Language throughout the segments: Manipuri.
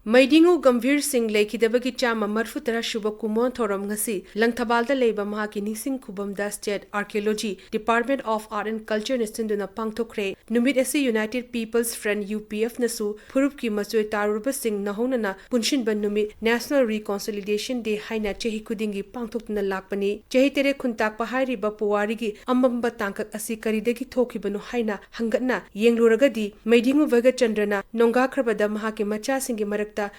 Meidingu Ghambhir Singh Leikhidabage chama marfutara shuba kumon thoram ngasi Langthabalda leiba mahaki ningsing khubamda State Archaeology Department of Art and Culture Nistinduna pangthokre numit asi United People's Front UPF nasu phurupki machoi taruba sing nahonana punshinba numit National Reconciliation Day haina chehi kudingi pangthokna lakpani chehi tere khuntakpa hairiba puwarigi ambamba tangkak asi karidagi thokibanu haina hangatna yengluragadi Meidingu Vaga nonga khrabada mahaki macha singi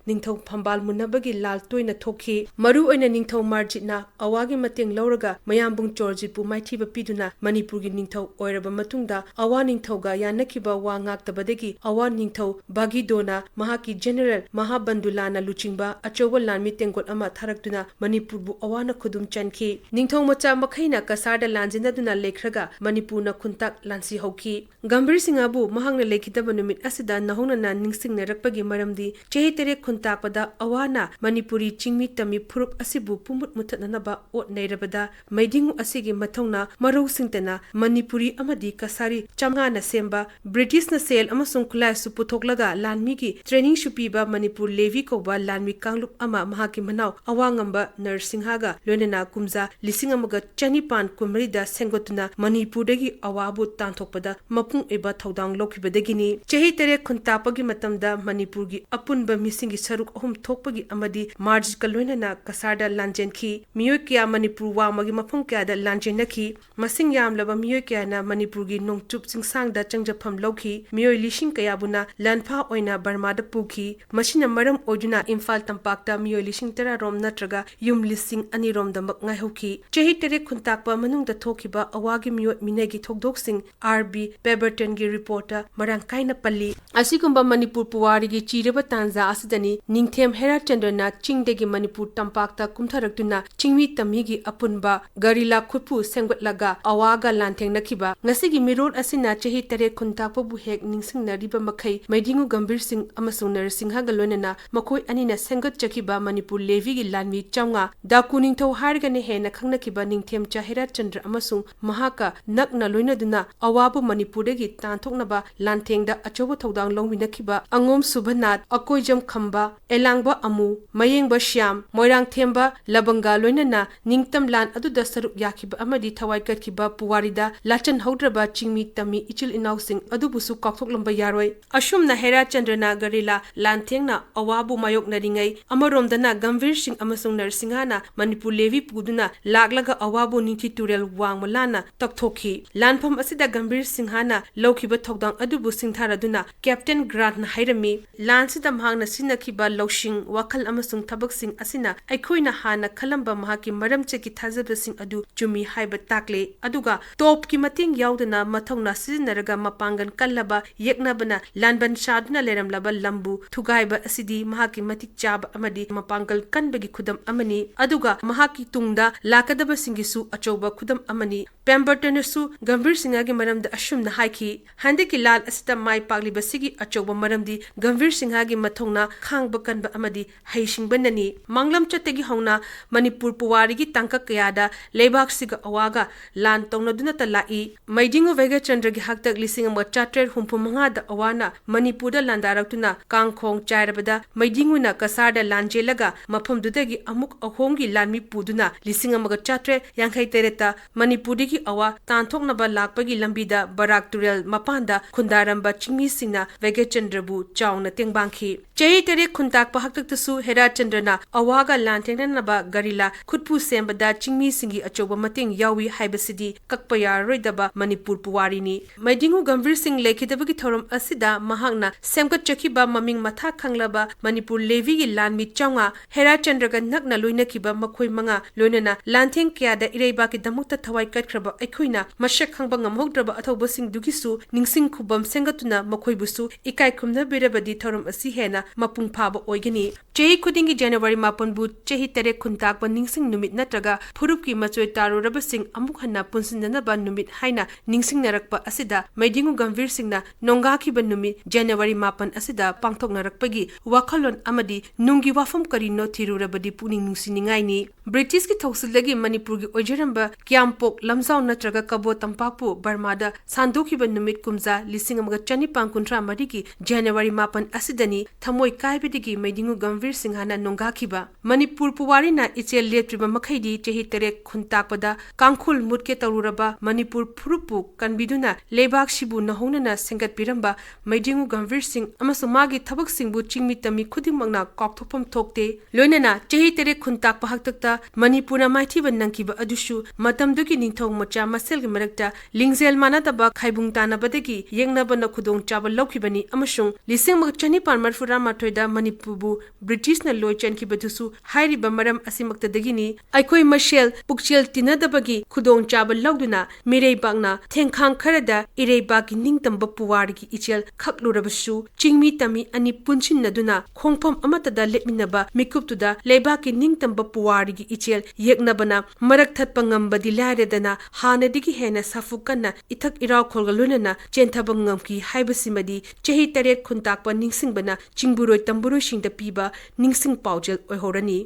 Ningthau Phambal Munabagi Lal Toina Thoki, Maru oina Ningthau Marjitna, Awagi Mateng Lauraga, Mayambung Georgipu Maithiba Piduna, Manipurgi Ningthau Oiraba Matungda, Awa Ningthauga Yanakiba Wangaktabadegi, Awa Ningthau Bagi Dona, Mahaki General Mahabandulana Luchingba, Achowa Lan Mitengot Ama Tharakduna, Manipurbu Awana Kudum Chanki, Ningthau Macha Makaina Kasarda Lanzinaduna Lekhraga, Manipurna Kuntak Lansi Hoki, Ghambhir Singabu, Mahangna Leikhidabage Asida Nahonana Ningsing Narakpagi Maramdi, tere khuntakpada awana Manipuri chingmi tami phurup asibu pumut muthanaba ot neirabada Meidingu asigi mathongna marau singtana Manipuri amadi kasari chamga na semba British na sel amasung khulai su puthoklaga lanmi gi training shupiba Manipur Levi koba lanmi kanglup ama mahaki manau awangamba Narsinghaga loinana kumza lising amaga chanipan kumrida sengotuna Manipur dagi awabu tanthokpada mapung eba thodang lokhibadagini chehi tere khuntapagi matamda Manipur gi apunba Misingi Saruk Hum Tokpagi Amadi Marj Kaloinana Kasarda Lanjenki, Miokia Manipur Wamagi Mapung Kada Lanjenaki, Masing Yam Lava Miokiana Manipurgi Nong Tup Sing Sang da Changjapam Loki, Mio Lishin Kayabuna, Lanpa Oina Barmada Puki, Machina Maram Ojuna Imphal Tampakta Mio Lishin Tera Rom Natraga, Yum Lising Ani Rom the Maknaihoki, Chehi Tere Kuntakpa Manung the Tokiba, Awagi Mio Minegi Tokdok Sing, RB, Bebertongi reporter, Marankaina Pali, Asikumba Manipur Puwarigi Chireba Tanza Asidani, Ningthem Hera Chandrana, Chingdegi Manipur Tampakta Kumtharakduna, Chingmi Tamigi Apunba, Garila Kupu Sengwatlaga, Awaga Lanteng Nakiba, Ngasigi Mirol Asina Chehi Tere Kuntakpa Buhek Ningsing Nariba Makai, Meidingu Ghambhir Singh Amasung Narsingha Galonana, Makoi Anina Sengot Chakiba Manipur Levi Lanmi Changa, Dakuning Tau Hargane Hena Kangnakiba Ningthem Chahera Chandra Amasung, Mahaka, Nakna Loinaduna, Awabu Manipuregi Tantoknaba, Lantengda Achobo Todang Longminakiba, Angom Subhanat, Akoijam Khamba, Elangba Amu, Mayengba Shyam, Moirang Themba, Labanga Loinana, Ningtam Lan Aduda Saruk Yakiba Amadi Tawaikat Kiba Puwarida, Lachan Haudraba Chingmi Tami Ichil Inausing, Adubusu Koklamba Yaroi, Ashum na Hera Chandrana Garila, Lantengna, Awabu Mayok Naringai, Amaromdana Ghambhir Singh Amasung Narsinghana, Manipur Levi Puduna, Laglaga Awabu Ninti Turel Wang Malana, Toktoki, Lanpam Asida Ghambhir Singhana, Lokiba Tokdang Adubu Singtharaduna, Captain Grant na Hairami, Lansida Mahang Sinakiba Loshing, Wakal Amasung Tabaksing Asina, Aikoina Hana Kalamba Mahaki Madam Cheki Tazabasing Adu, Jumi Haiba Takle, Aduga, Top Kimating Yaudana, Matongna Sinaraga Mapangan Kalaba, Yeknabana, Lanban Shadna Leram Laba Lambu, Tugaiba Asidi, Mahaki Matik Jab Amadi, Mapangal Kanbagi Kudam Amani, Aduga, Mahaki Tungda, Lakadaba Singisu, Achoba Kudam Amani, Pembertonasu, Ghambhir Singhagi Madam the Ashum the Haiki, Handiki Lal Asita Mai Pagli Basigi, Achoba Madam di, Ghambhir Singhagi Matongna, Khang Bakan Amadi, Haishing Bandani, Manglam Chategi Hona, Manipur Puwarigi Tanka Kayada, Lebak Siga Awaga, Lan Tongna Dunata Lai, Meidingu Vega Chandragi Haktak Lising and Chatre Humpumanga the Awana, Manipura Landaratuna, Kang Kong Charabada, Meidinguna Kasarda Lanjelaga, Mapum Dudagi Amuk Ahongi Lanmi Puduna, Lising Amaga Chatre, Yankai Tereta, Manipurigi Awa, Tantoknaba Lakpagi Lambida, Barak Turel, Mapanda, Kundaramba Chingmi Sina, Vega Chandrabu, Chowna Tengbanki. Chehi Tere Kuntak Pahaktak Tasu Hera Chandrana, Awaga Lantenanaba Garila, Kutpu Sembada Chingmi Singi Achoba Mating Yawi Haibasidi, Kakpaya Roidaba, Manipur Puwarini. Meidingu Ghambhir Singh Leikhidabage Thoram Asida, Mahangna, Semkat Chakiba Maming Matha Kanglaba, Manipur Levi Lanmi Changa, Hera Chandraga Nakna Loinakiba Makoi Manga, Loinana, Lanteng Kyada Irebaki Damuta Tawaikat Kraba, Ekoina, Mashak Hangbangam Hogdraba Atoba Sing Dugisu, Ningsing Kubam Sengatuna, Makoi Busu, Ikai Kumna Birabadi Thoram Asihena, Mapung Paba Oigani. Chehi Kudingi January Mapunbu, Chehi Tere Kuntakba Ningsing Numit Natraga, Purupki Machoi Taru Rabasing, Amukhana Punsindanaba Numit Haina, Ningsing Narakpa Asida, Meidingu Ghambhir Singhna, Nongaki Numit, January Mapan Asida, Pangtok Narakpagi, Wakalon Amadi, Nungi Wafam Karino Tiru Rabadi Puning Nusiningaini. British ki Thausilagi Manipurgi Ojeramba, Kiampok, Lamzao Natraga Kabo Tampapu, Barmada, Sandoki Numit Kumza, Lising Amaga Chani Pankuntra Mariki, January Mapan Asidani, Tamoi थमोय कायबदगी Meidingu Ghambhir Singh hana nongakhiba Manipur puwari na ichel letriba makhaidi chehi tere khuntakpada kangkhul mutke taruraba Manipur phurupu kanbiduna lebak sibu nahona na sengat piramba Meidingu Ghambhir Singh amasung magi thabak singbu chingmi tami khudingmakna kokthopam thokte loinana chehi tere khuntakpa haktakta Manipur maithiba nangkiba adushu matamdugi ningthong macha maselgi marakta lingzel manataba khaibung tanabadagi yengnabana khudong chaba lokhibani amasung lising chani parmar fura mathoida Manipurbu British na loi chen ki badusu hairi bamaram asimakta dagini aikoi mashel pukchel tinadabagi khudong chaba logduna mirei bagna thengkhang kharada irei bagi ningtamba puwargi ichel khaklurabasu chingmi tami ani punchin naduna khongpham amatada lepminaba mikuptuda lebaki ningtamba puwargi ichel yeknabana marak thatpa ngambadi lairedana hanadigi hena safukanna ithak iraw kholgalunana chenthabang ngamki haibasimadi chehi taret khuntakpa ningsingbana chingburoi tamburoi singda piba ningsing paujel oihorani